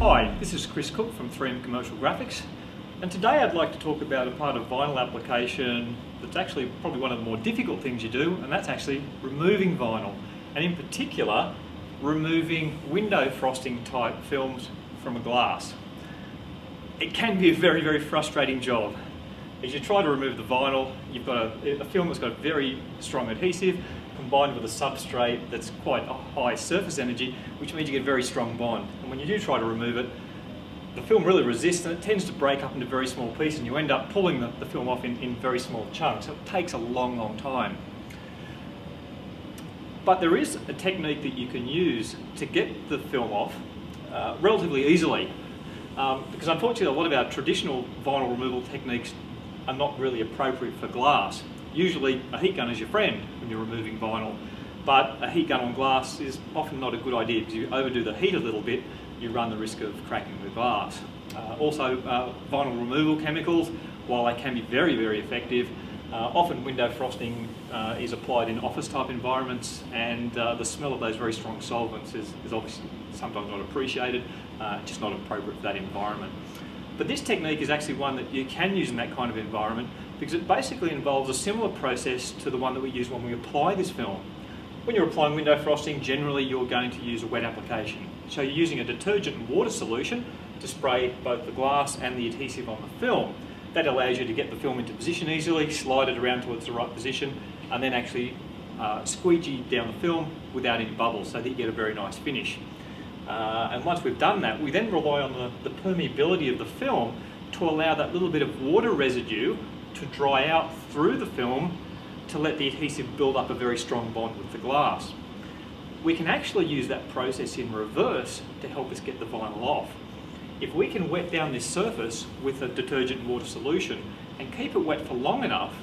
Hi, this is Chris Cook from 3M Commercial Graphics, and today I'd like to talk about a part of vinyl application that's actually probably one of the more difficult things you do, and that's actually removing vinyl, and in particular removing window frosting type films from a glass. It can be a very, very frustrating job. As you try to remove the vinyl, you've got a film that's got a very strong adhesive combined with a substrate that's quite a high surface energy, which means you get a very strong bond. And when you do try to remove it, the film really resists and it tends to break up into very small pieces, and you end up pulling the film off in very small chunks. So it takes a long, long time. But there is a technique that you can use to get the film off relatively easily. Because unfortunately a lot of our traditional vinyl removal techniques are not really appropriate for glass. Usually a heat gun is your friend when you're removing vinyl, but a heat gun on glass is often not a good idea because you overdo the heat a little bit, you run the risk of cracking the glass. Also vinyl removal chemicals, while they can be very, very effective, often window frosting is applied in office type environments, and the smell of those very strong solvents is obviously sometimes not appreciated, just not appropriate for that environment. But this technique is actually one that you can use in that kind of environment because it basically involves a similar process to the one that we use when we apply this film. When you're applying window frosting, generally you're going to use a wet application. So you're using a detergent and water solution to spray both the glass and the adhesive on the film. That allows you to get the film into position easily, slide it around towards the right position, and then actually squeegee down the film without any bubbles so that you get a very nice finish. And once we've done that, we then rely on the permeability of the film to allow that little bit of water residue to dry out through the film to let the adhesive build up a very strong bond with the glass. We can actually use that process in reverse to help us get the vinyl off. If we can wet down this surface with a detergent and water solution and keep it wet for long enough,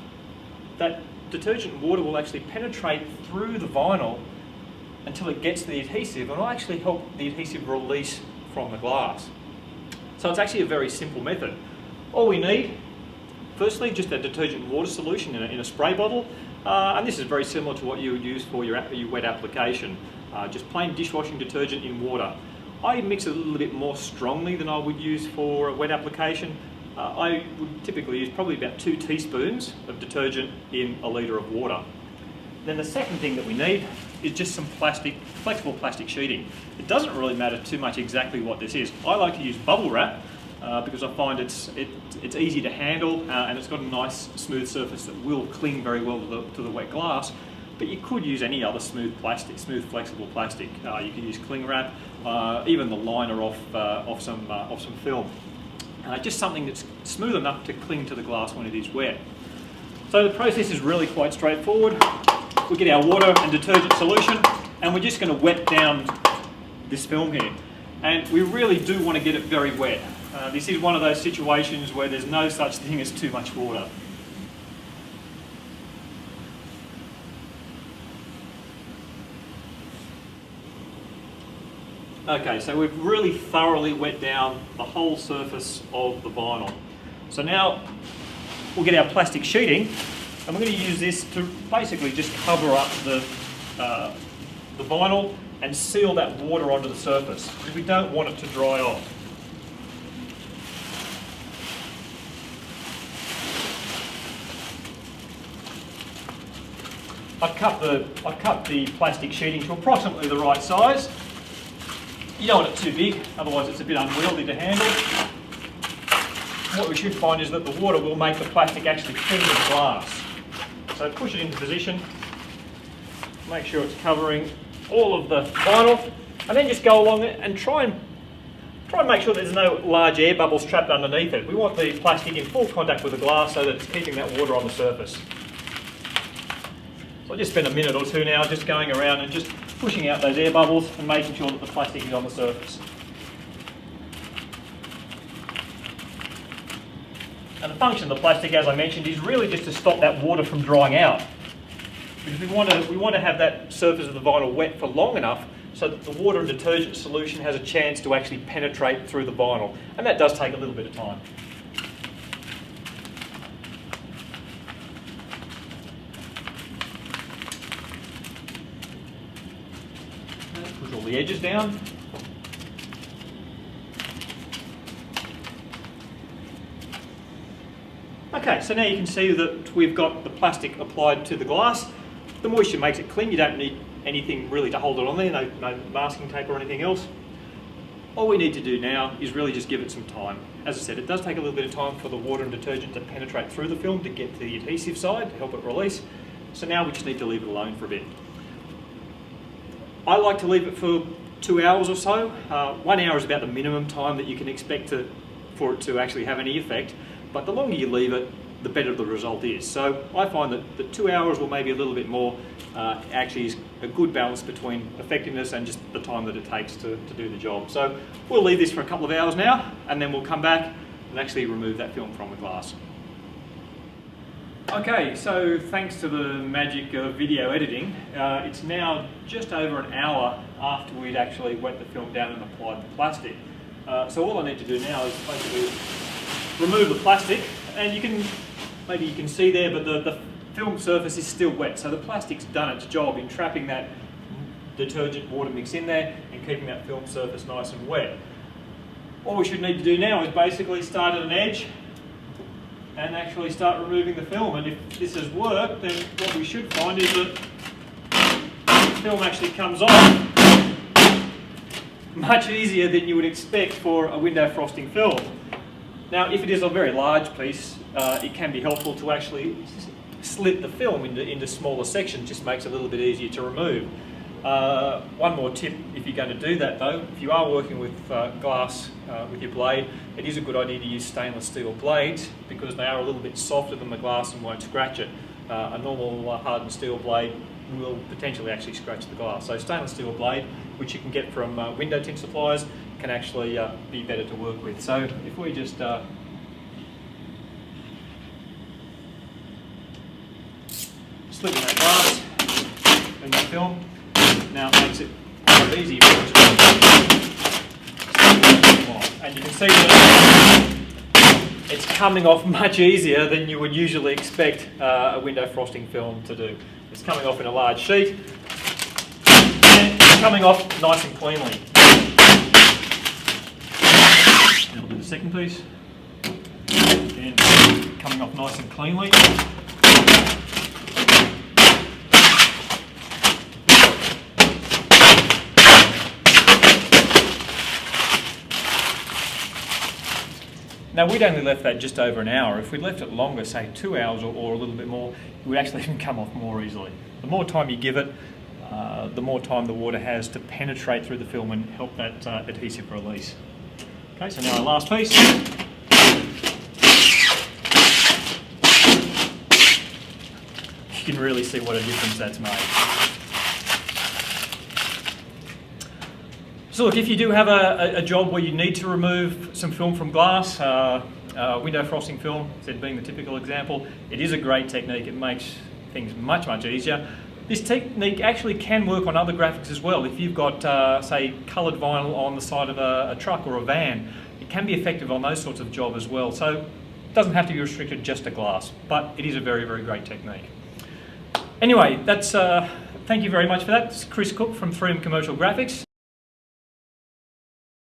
that detergent and water will actually penetrate through the vinyl until it gets to the adhesive, and will actually help the adhesive release from the glass. So it's actually a very simple method. All we need, firstly, just a detergent and water solution in a spray bottle, and this is very similar to what you would use for your wet application. Just plain dishwashing detergent in water. I mix it a little bit more strongly than I would use for a wet application. I would typically use probably about 2 teaspoons of detergent in a litre of water. Then the second thing that we need is just some flexible plastic sheeting. It doesn't really matter too much exactly what this is. I like to use bubble wrap because I find it's easy to handle and it's got a nice smooth surface that will cling very well to the wet glass. But you could use any other smooth flexible plastic. You could use cling wrap, even the liner off some film. Just something that's smooth enough to cling to the glass when it is wet. So the process is really quite straightforward. We get our water and detergent solution, and we're just going to wet down this film here. And we really do want to get it very wet. This is one of those situations where there's no such thing as too much water. Okay, so we've really thoroughly wet down the whole surface of the vinyl. So now we'll get our plastic sheeting, and we're going to use this to basically just cover up the vinyl and seal that water onto the surface because we don't want it to dry off. I've cut the plastic sheeting to approximately the right size. You don't want it too big, otherwise it's a bit unwieldy to handle. What we should find is that the water will make the plastic actually cling to the glass. So push it into position, make sure it's covering all of the vinyl, and then just go along it and try and make sure there's no large air bubbles trapped underneath it. We want the plastic in full contact with the glass so that it's keeping that water on the surface. So I'll just spend a minute or two now just going around and just pushing out those air bubbles and making sure that the plastic is on the surface. And the function of the plastic, as I mentioned, is really just to stop that water from drying out. Because we want to have that surface of the vinyl wet for long enough so that the water and detergent solution has a chance to actually penetrate through the vinyl. And that does take a little bit of time. Push all the edges down. Okay, so now you can see that we've got the plastic applied to the glass. The moisture makes it clean. You don't need anything really to hold it on there, no masking tape or anything else. All we need to do now is really just give it some time. As I said, it does take a little bit of time for the water and detergent to penetrate through the film to get to the adhesive side to help it release. So now we just need to leave it alone for a bit. I like to leave it for 2 hours or so. 1 hour is about the minimum time that you can expect for it to actually have any effect, but the longer you leave it, the better the result is. So I find that the 2 hours or maybe a little bit more actually is a good balance between effectiveness and just the time that it takes to do the job. So we'll leave this for a couple of hours now, and then we'll come back and actually remove that film from the glass. Okay, so thanks to the magic of video editing, it's now just over an hour after we'd actually wet the film down and applied the plastic. So all I need to do now is basically remove the plastic, and maybe you can see there, but the film surface is still wet, so the plastic's done its job in trapping that detergent water mix in there and keeping that film surface nice and wet. All we should need to do now is basically start at an edge and actually start removing the film, and if this has worked, then what we should find is that the film actually comes off much easier than you would expect for a window frosting film. Now, if it is a very large piece, it can be helpful to actually slit the film into smaller sections. Just makes it a little bit easier to remove. One more tip, if you're going to do that though, if you are working with glass with your blade, it is a good idea to use stainless steel blades because they are a little bit softer than the glass and won't scratch it. A normal hardened steel blade will potentially actually scratch the glass. So stainless steel blade, which you can get from window tint suppliers, can actually be better to work with. So if we just slip in that glass and that film, now it makes it quite easy. And you can see that it's coming off much easier than you would usually expect a window frosting film to do. It's coming off in a large sheet and it's coming off nice and cleanly. And we'll do the second piece. Again, coming off nice and cleanly. Now we'd only left that just over an hour. If we'd left it longer, say 2 hours or a little bit more, it would actually even come off more easily. The more time you give it, the more time the water has to penetrate through the film and help that adhesive release. Okay, so now our last piece. You can really see what a difference that's made. So look, if you do have a job where you need to remove some film from glass, window frosting film, said being the typical example, it is a great technique. It makes things much, much easier. This technique actually can work on other graphics as well. If you've got, say, coloured vinyl on the side of a truck or a van, it can be effective on those sorts of jobs as well. So it doesn't have to be restricted just to glass, but it is a very, very great technique. Anyway, that's thank you very much for that. It's Chris Cook from 3M Commercial Graphics.